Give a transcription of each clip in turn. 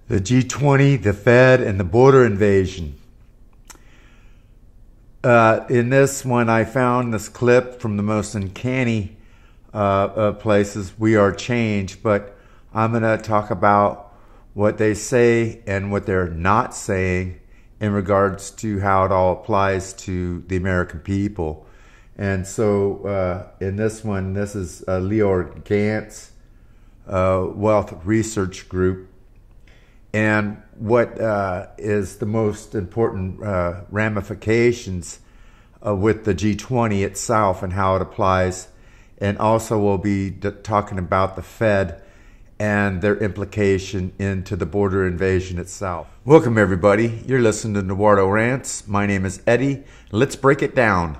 The G20, the Fed, and the border invasion. In this one, I found this clip from the most uncanny places. We are changed, but I'm going to talk about what they say and what they're not saying in regards to how it all applies to the American people. And so in this one, this is Leo Gant's Wealth Research Group. And what is the most important ramifications with the G20 itself and how it applies. And also we'll be talking about the Fed and their implication into the border invasion itself. Welcome everybody. You're listening to Eduardo Rants. My name is Eddie. Let's break it down.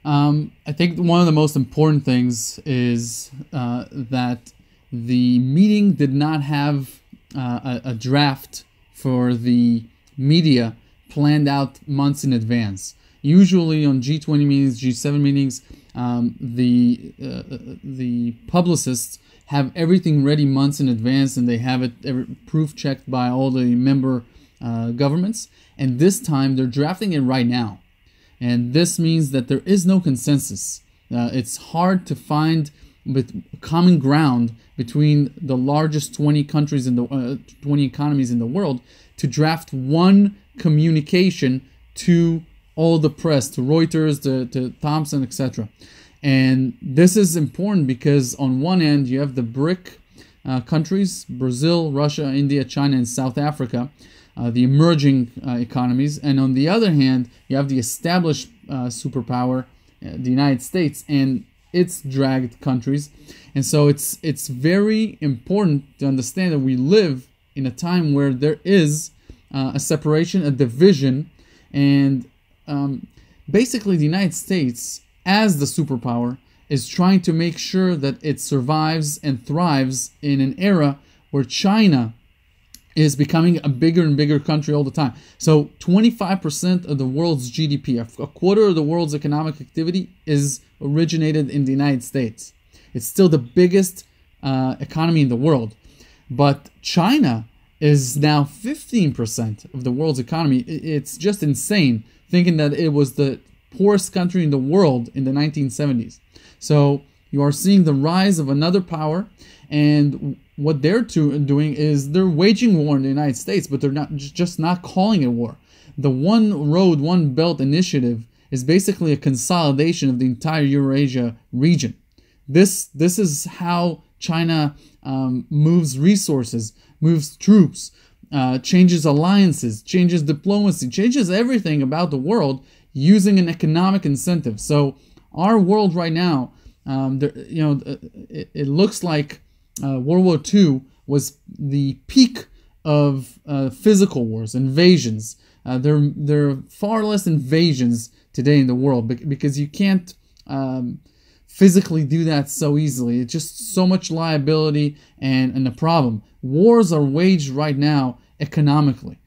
I think one of the most important things is that the meeting did not have a draft for the media planned out months in advance. Usually on G20 meetings, G7 meetings, the publicists have everything ready months in advance, and they have it proof checked by all the member governments. And this time they're drafting it right now. And this means that there is no consensus. It's hard to find common ground between the largest 20 countries in the 20 economies in the world to draft one communication to all the press, to Reuters, to Thomson, etc. And this is important because on one end you have the BRIC countries, Brazil, Russia, India, China, and South Africa, the emerging economies, and on the other hand you have the established superpower, the United States, and its dragged countries. And so it's very important to understand that we live in a time where there is a separation, a division, and basically the United States, as the superpower, is trying to make sure that it survives and thrives in an era where China is becoming a bigger and bigger country all the time. So 25% of the world's GDP, a quarter of the world's economic activity, is originated in the United States. It's still the biggest economy in the world. But China is now 15% of the world's economy. It's just insane thinking that it was the poorest country in the world in the 1970s. So you are seeing the rise of another power, and what they're doing is they're waging war in the United States, but they're just not calling it war. The One Road, One Belt initiative is basically a consolidation of the entire Eurasia region. This is how China moves resources, moves troops, changes alliances, changes diplomacy, changes everything about the world using an economic incentive. So our world right now, it looks like World War II was the peak of physical wars, invasions. There are far less invasions today in the world because you can't physically do that so easily. It's just so much liability and a problem. Wars are waged right now economically.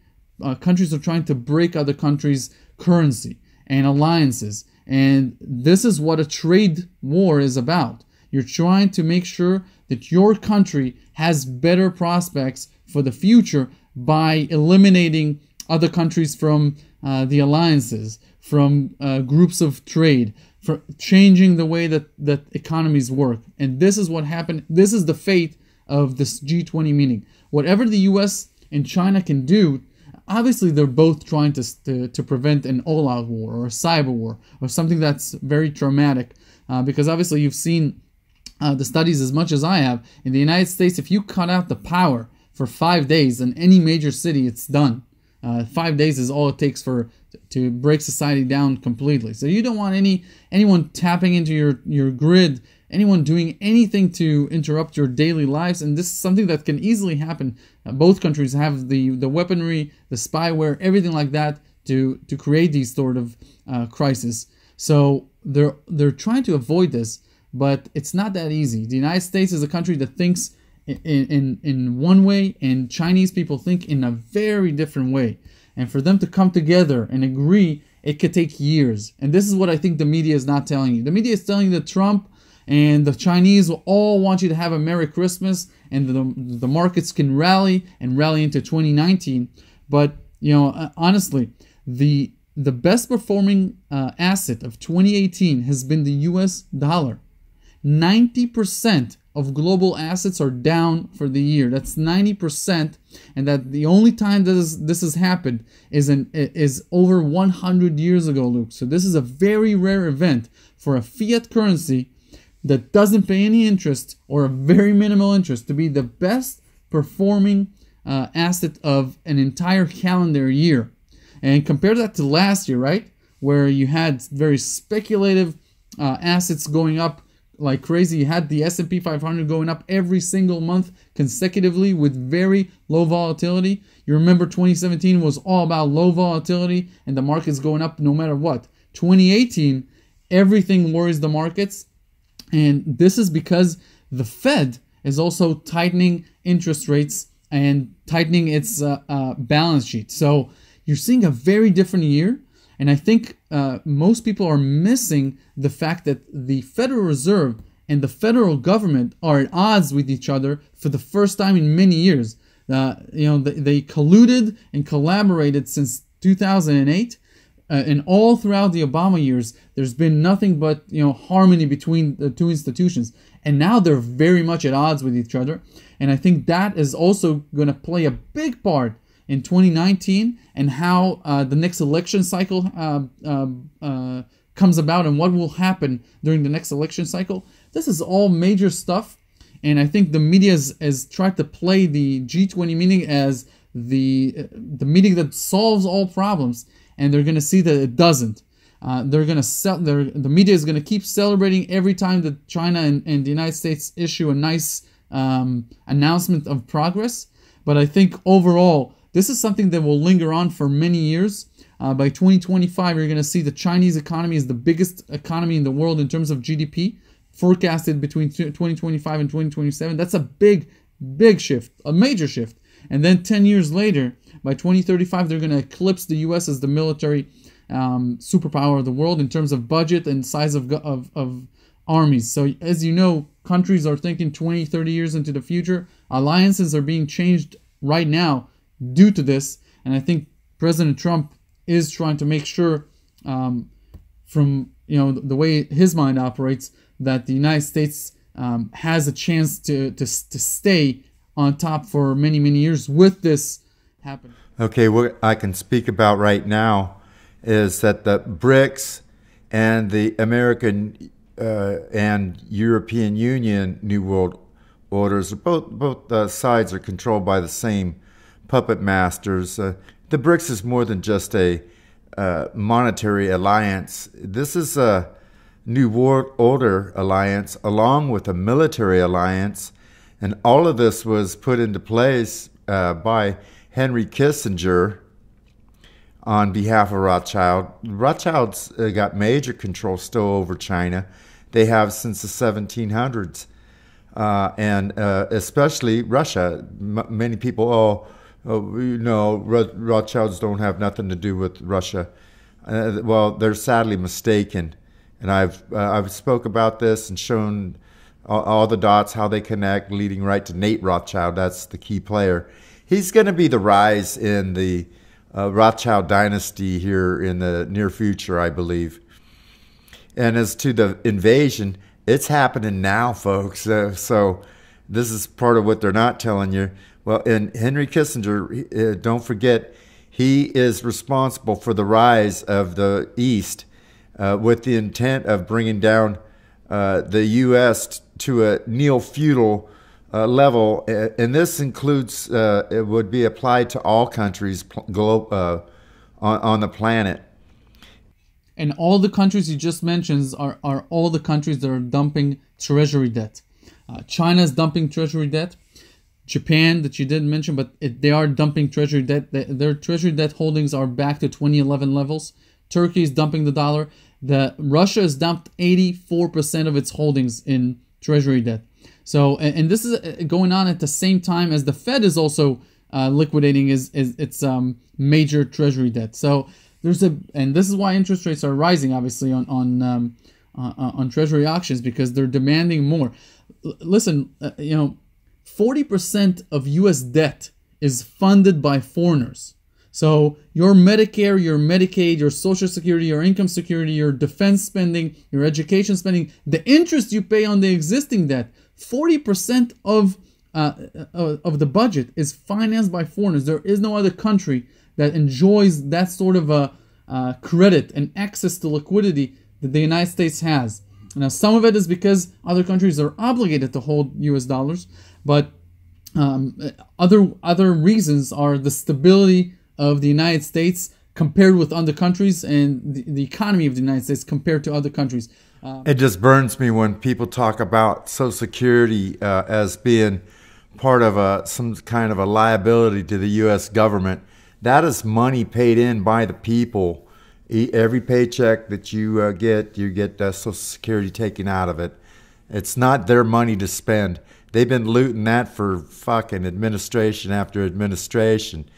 Countries are trying to break other countries' currency and alliances. And this is what a trade war is about. You're trying to make sure that your country has better prospects for the future by eliminating other countries from the alliances, from groups of trade, for changing the way that economies work. And this is what happened. This is the fate of this G20 meeting. Whatever the U.S. and China can do, obviously they're both trying to prevent an all-out war or a cyber war or something that's very traumatic, because obviously you've seen the studies as much as I have. In the United States, if you cut out the power for 5 days in any major city, it's done. 5 days is all it takes to break society down completely. So you don't want anyone tapping into your grid, anyone doing anything to interrupt your daily lives. And this is something that can easily happen. Both countries have the weaponry, the spyware, everything like that to create these sort of crises. So they're trying to avoid this, but it's not that easy. The United States is a country that thinks in one way, and Chinese people think in a very different way. And for them to come together and agree, it could take years. And this is what I think the media is not telling you. The media is telling you that Trump and the Chinese will all want you to have a Merry Christmas, and the markets can rally into 2019. But honestly, the best performing asset of 2018 has been the U.S. dollar. 90% of global assets are down for the year. That's 90%, and that the only time this has happened is over 100 years ago, Luke. So this is a very rare event for a fiat currency that doesn't pay any interest or a very minimal interest to be the best performing asset of an entire calendar year. And compare that to last year, right? Where you had very speculative assets going up like crazy. You had the S&P 500 going up every single month consecutively with very low volatility. You remember 2017 was all about low volatility and the markets going up no matter what. 2018, everything worries the markets. And this is because the Fed is also tightening interest rates and tightening its balance sheet. So you're seeing a very different year. And I think most people are missing the fact that the Federal Reserve and the federal government are at odds with each other for the first time in many years. They colluded and collaborated since 2008. And all throughout the Obama years, there's been nothing but harmony between the two institutions. And now they're very much at odds with each other. And I think that is also going to play a big part in 2019 and how the next election cycle comes about and what will happen during the next election cycle. This is all major stuff. And I think the media has tried to play the G20 meeting as the meeting that solves all problems. And they're going to see that it doesn't. The media is going to keep celebrating every time that China and the United States issue a nice announcement of progress. But I think overall, this is something that will linger on for many years. By 2025, you're going to see the Chinese economy is the biggest economy in the world in terms of GDP, forecasted between 2025 and 2027. That's a big shift, a major shift. And then 10 years later, by 2035, they're going to eclipse the U.S. as the military superpower of the world in terms of budget and size of armies. So as you know, countries are thinking 20, 30 years into the future. Alliances are being changed right now due to this. And I think President Trump is trying to make sure from the way his mind operates that the United States has a chance to stay on top for many, many years with this happening. Okay, what I can speak about right now is that the BRICS and the American and European Union New World Orders, both sides are controlled by the same puppet masters. The BRICS is more than just a monetary alliance. This is a New World Order alliance along with a military alliance. And all of this was put into place by Henry Kissinger on behalf of Rothschild. Rothschild's got major control still over China. They have since the 1700s. And especially Russia. Many people, Rothschilds don't have nothing to do with Russia. Well, they're sadly mistaken. And I've spoke about this and shown all the dots, how they connect, leading right to Nate Rothschild. That's the key player. He's going to be the rise in the Rothschild dynasty here in the near future, I believe. And as to the invasion, it's happening now, folks. So this is part of what they're not telling you. Well, and Henry Kissinger, don't forget, he is responsible for the rise of the East with the intent of bringing down the U.S. to a neo-feudal level, and this includes, it would be applied to all countries on the planet. And all the countries you just mentioned are all the countries that are dumping treasury debt. China is dumping treasury debt. Japan, that you didn't mention, but they are dumping treasury debt. Their treasury debt holdings are back to 2011 levels. Turkey is dumping the dollar. Russia has dumped 84% of its holdings in treasury debt. So, and this is going on at the same time as the Fed is also liquidating its major treasury debt. So and this is why interest rates are rising, obviously, on on treasury auctions because they're demanding more. Listen, 40% of U.S. debt is funded by foreigners. So your Medicare, your Medicaid, your Social Security, your income security, your defense spending, your education spending, the interest you pay on the existing debt, 40% of the budget is financed by foreigners. There is no other country that enjoys that sort of a credit and access to liquidity that the United States has. Now, some of it is because other countries are obligated to hold U.S. dollars, but other reasons are the stability of the United States compared with other countries and the economy of the United States compared to other countries. It just burns me when people talk about Social Security as being part of some kind of a liability to the U.S. government. That is money paid in by the people. Every paycheck that you get Social Security taken out of it. It's not their money to spend. They've been looting that for fucking administration after administration.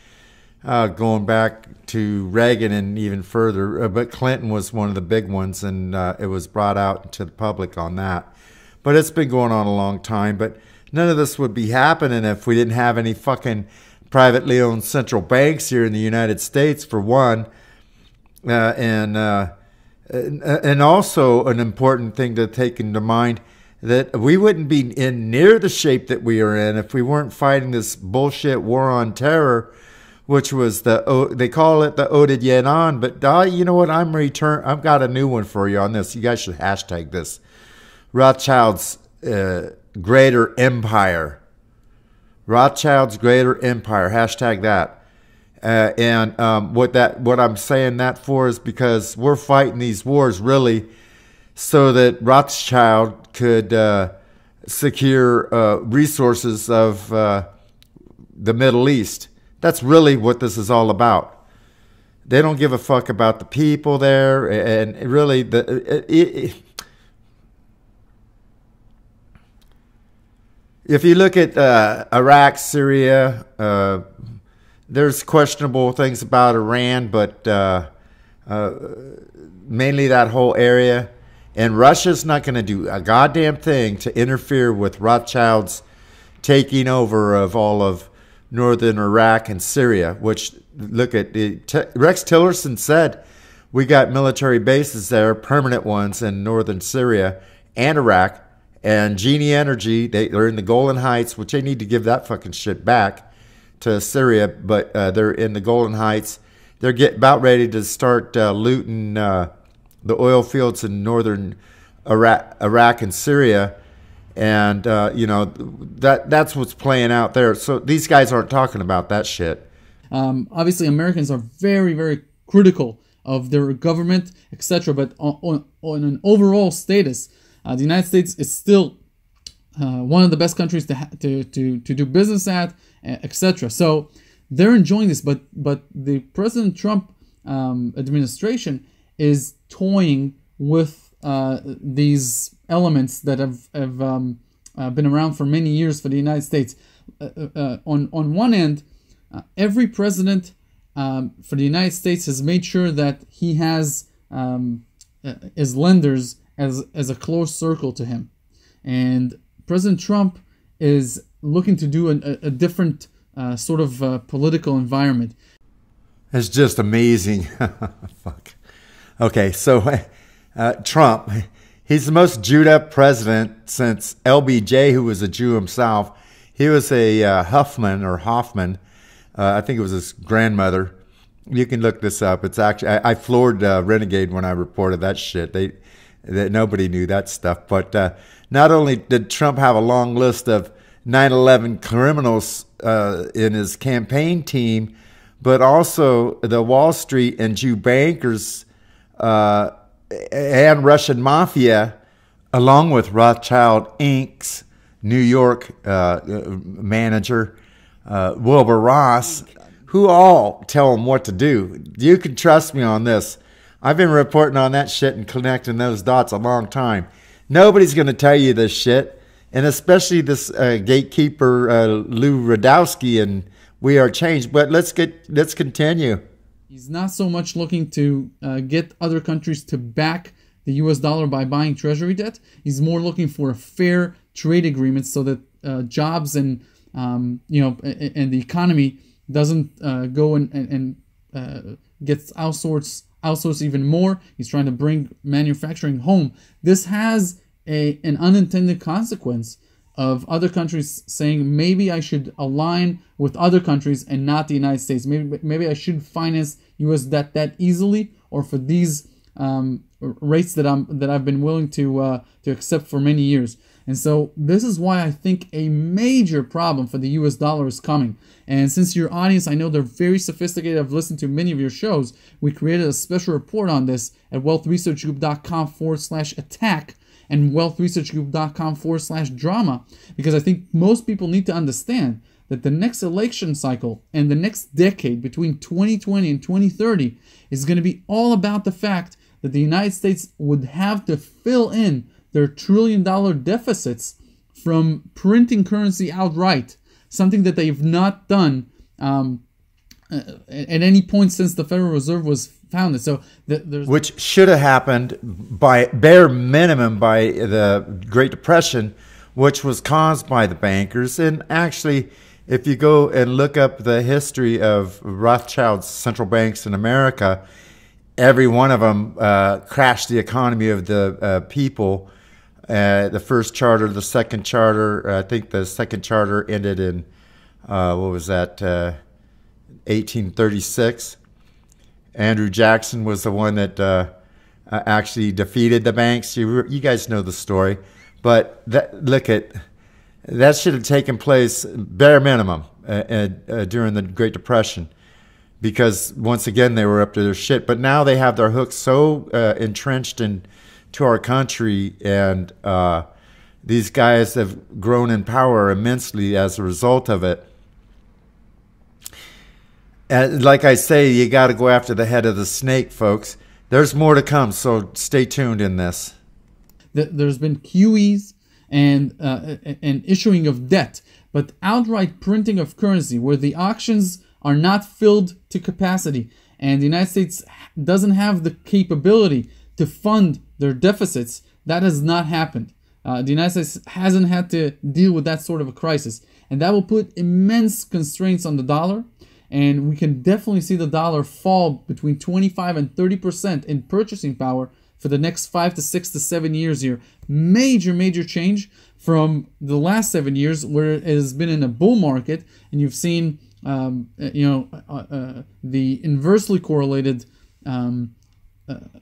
Going back to Reagan and even further, but Clinton was one of the big ones, and it was brought out to the public on that. But it's been going on a long time, but none of this would be happening if we didn't have any fucking privately owned central banks here in the United States, for one. And also an important thing to take into mind, that we wouldn't be in near the shape that we are in if we weren't fighting this bullshit war on terror, which was they call it the Ode Yenon, but you know what? I've got a new one for you on this. You guys should hashtag this. Rothschild's Greater Empire. Rothschild's Greater Empire. Hashtag that. What I'm saying that for is because we're fighting these wars really so that Rothschild could secure resources of the Middle East. That's really what this is all about. They don't give a fuck about the people there, and really, if you look at Iraq, Syria, there's questionable things about Iran, but mainly that whole area. And Russia's not going to do a goddamn thing to interfere with Rothschild's taking over of all of northern Iraq and Syria, which, look at Rex Tillerson said we got military bases there, permanent ones in northern Syria and Iraq. And Genie Energy, they're in the Golan Heights, which they need to give that fucking shit back to Syria, but they're in the Golan Heights. They're about ready to start looting the oil fields in northern Iraq and Syria. And, that's what's playing out there. So these guys aren't talking about that shit. Obviously, Americans are very, very critical of their government, etc. But on an overall status, the United States is still one of the best countries to do business at, etc. So they're enjoying this. But the President Trump administration is toying with these elements that have been around for many years for the United States. On one end, every president for the United States has made sure that he has his lenders as a close circle to him. And President Trump is looking to do a different sort of political environment. It's just amazing. Fuck. Okay, so Trump, he's the most Jewed up president since LBJ, who was a Jew himself. He was a Hoffman. I think it was his grandmother. You can look this up. It's actually, I floored Renegade when I reported that shit. Nobody knew that stuff. But not only did Trump have a long list of 9/11 criminals in his campaign team, but also the Wall Street and Jew bankers and Russian mafia, along with Rothschild Inc.'s New York manager, Wilbur Ross, who all tell him what to do. You can trust me on this. I've been reporting on that shit and connecting those dots a long time. Nobody's going to tell you this shit, and especially this gatekeeper Lou Radowski and We Are Changed. But let's continue. He's not so much looking to get other countries to back the US dollar by buying treasury debt. He's more looking for a fair trade agreement so that jobs and and the economy doesn't go and gets outsourced even more. He's trying to bring manufacturing home. This has an unintended consequence of other countries saying, maybe I should align with other countries and not the United States. Maybe I should finance U.S. debt that easily, or for these rates that I've been willing to accept for many years. And so this is why I think a major problem for the U.S. dollar is coming. And since your audience, I know they're very sophisticated, I've listened to many of your shows, we created a special report on this at wealthresearchgroup.com/attack and wealthresearchgroup.com/drama, because I think most people need to understand that the next election cycle and the next decade between 2020 and 2030 is going to be all about the fact that the United States would have to fill in their trillion-dollar deficits from printing currency outright, something that they've not done at any point since the Federal Reserve was founded. So which should have happened by bare minimum by the Great Depression, which was caused by the bankers. And actually, if you go and look up the history of Rothschild's central banks in America, every one of them crashed the economy of the people. The first charter, the second charter, I think the second charter ended in, 1836. Andrew Jackson was the one that actually defeated the banks. You guys know the story. But that should have taken place bare minimum during the Great Depression, because once again they were up to their shit. But now they have their hooks so entrenched into our country, and these guys have grown in power immensely as a result of it. And like I say, you got to go after the head of the snake, folks. There's more to come, so stay tuned in this. There's been QEs and issuing of debt, but outright printing of currency where the auctions are not filled to capacity, and the United States doesn't have the capability to fund their deficits, that has not happened. The United States hasn't had to deal with that sort of a crisis, and that will put immense constraints on the dollar. And we can definitely see the dollar fall between 25 and 30% in purchasing power for the next 5 to 6 to 7 years here. Major change from the last 7 years, where it has been in a bull market, and you've seen the inversely correlated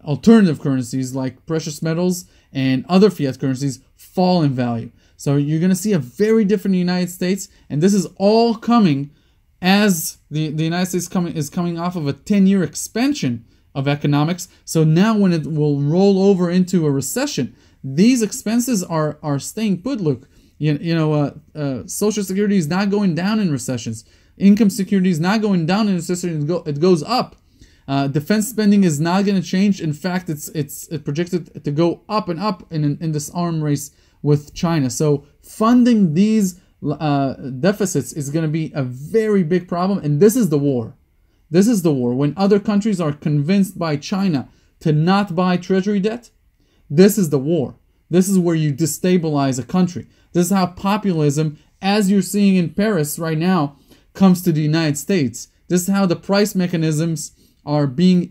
alternative currencies like precious metals and other fiat currencies fall in value. So you're going to see a very different United States, and this is all coming as the United States is coming off of a 10-year expansion of economics. So now when it will roll over into a recession, these expenses are staying put. Look, Social Security is not going down in recessions. Income security is not going down in recession. It goes up. Defense spending is not going to change. In fact, it's projected to go up and up in this arm race with China. So funding these deficits is going to be a very big problem, and this is the war. This is the war. When other countries are convinced by China to not buy treasury debt, this is the war. This is where you destabilize a country. This is how populism, as you're seeing in Paris right now, comes to the United States. This is how the price mechanisms are being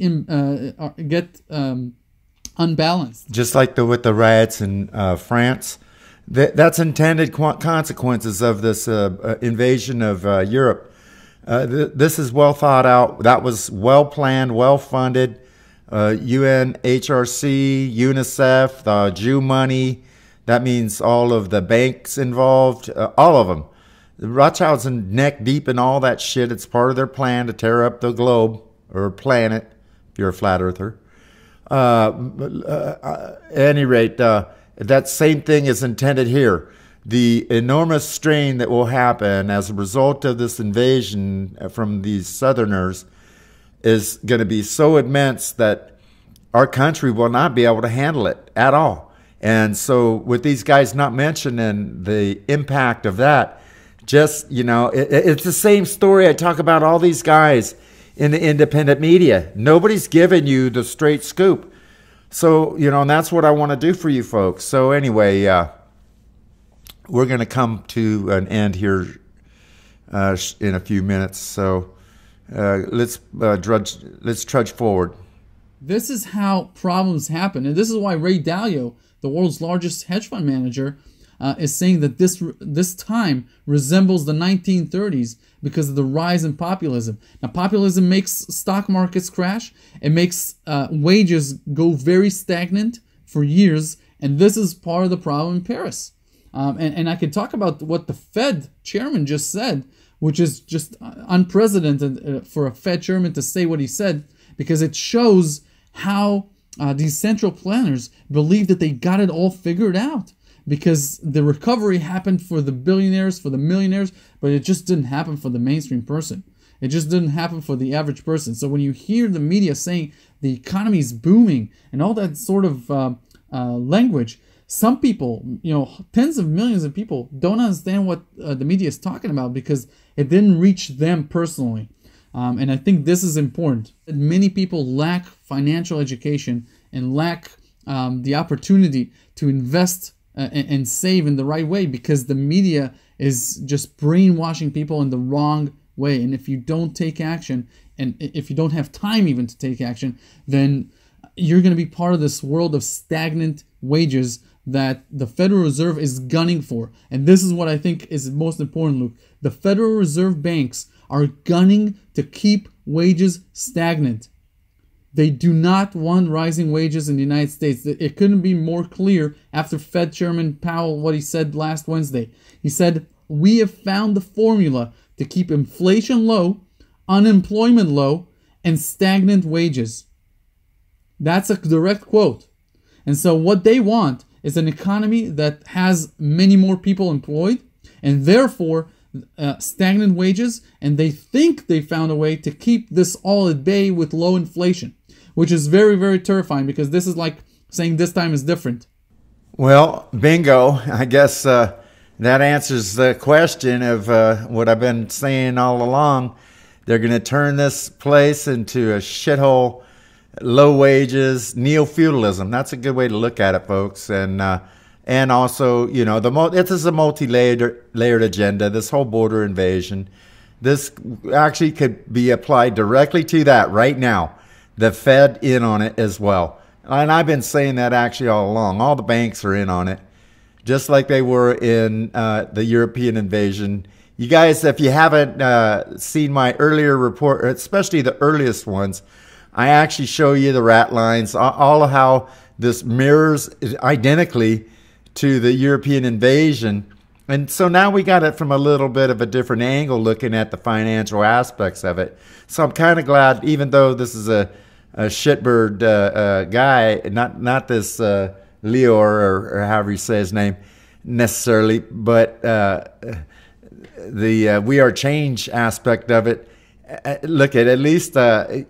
unbalanced. Just like with the riots in France. That's intended consequences of this invasion of Europe. This is well thought out. That was well planned, well funded. UN, HRC, UNICEF, the Jew money. That means all of the banks involved, all of them. The Rothschilds are neck deep in all that shit. It's part of their plan to tear up the globe, or planet, if you're a flat earther. At any rate, that same thing is intended here. The enormous strain that will happen as a result of this invasion from these Southerners is going to be so immense that our country will not be able to handle it at all. And so with these guys not mentioning the impact of that, just, it's the same story I talk about all these guys in the independent media. Nobody's giving you the straight scoop. So, and that's what I want to do for you folks. So anyway, we're going to come to an end here in a few minutes. So let's trudge forward. This is how problems happen. And this is why Ray Dalio, the world's largest hedge fund manager, is saying that this time resembles the 1930s because of the rise in populism. Now, populism makes stock markets crash. It makes wages go very stagnant for years. And this is part of the problem in Paris. And I can talk about what the Fed chairman just said, which is just unprecedented for a Fed chairman to say what he said, because it shows how these central planners believe that they got it all figured out. Because the recovery happened for the billionaires, for the millionaires, but it just didn't happen for the mainstream person. It just didn't happen for the average person. So when you hear the media saying the economy is booming and all that sort of language, some people, tens of millions of people don't understand what the media is talking about because it didn't reach them personally. And I think this is important. Many people lack financial education and lack the opportunity to invest and save in the right way because the media is just brainwashing people in the wrong way. And if you don't take action, and if you don't have time even to take action, then you're going to be part of this world of stagnant wages that the Federal Reserve is gunning for. And this is what I think is most important, Luke. The Federal Reserve banks are gunning to keep wages stagnant. They do not want rising wages in the United States. It couldn't be more clear after Fed Chairman Powell, what he said last Wednesday. He said, "We have found the formula to keep inflation low, unemployment low, and stagnant wages." That's a direct quote. And so what they want is an economy that has many more people employed, and therefore stagnant wages, and they think they found a way to keep this all at bay with low inflation, which is very, very terrifying because this is like saying this time is different. Well, bingo. I guess that answers the question of what I've been saying all along. They're going to turn this place into a shithole, low wages, neo-feudalism. That's a good way to look at it, folks. And also, it is a multi-layered agenda, this whole border invasion. This actually could be applied directly to that right now. The Fed in on it as well. And I've been saying that actually all along. All the banks are in on it, just like they were in the European invasion. You guys, if you haven't seen my earlier report, especially the earliest ones, I actually show you the rat lines, all of how this mirrors identically to the European invasion. And so now we got it from a little bit of a different angle, looking at the financial aspects of it. So I'm kind of glad, even though this is a shitbird guy, not this Leo or however you say his name necessarily, but the We Are Change aspect of it. Look, at least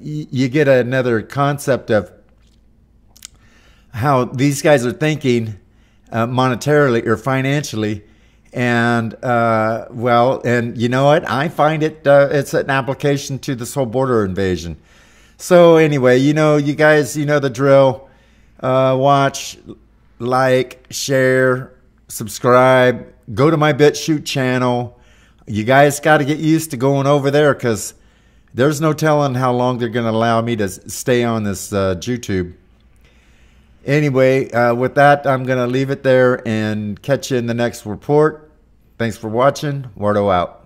you get another concept of how these guys are thinking monetarily or financially. And and you know what? I find it's an application to this whole border invasion. So anyway, you guys, the drill. Watch, like, share, subscribe. Go to my BitChute channel. You guys got to get used to going over there because there's no telling how long they're going to allow me to stay on this YouTube. Anyway, with that, I'm going to leave it there and catch you in the next report. Thanks for watching. Wardo out.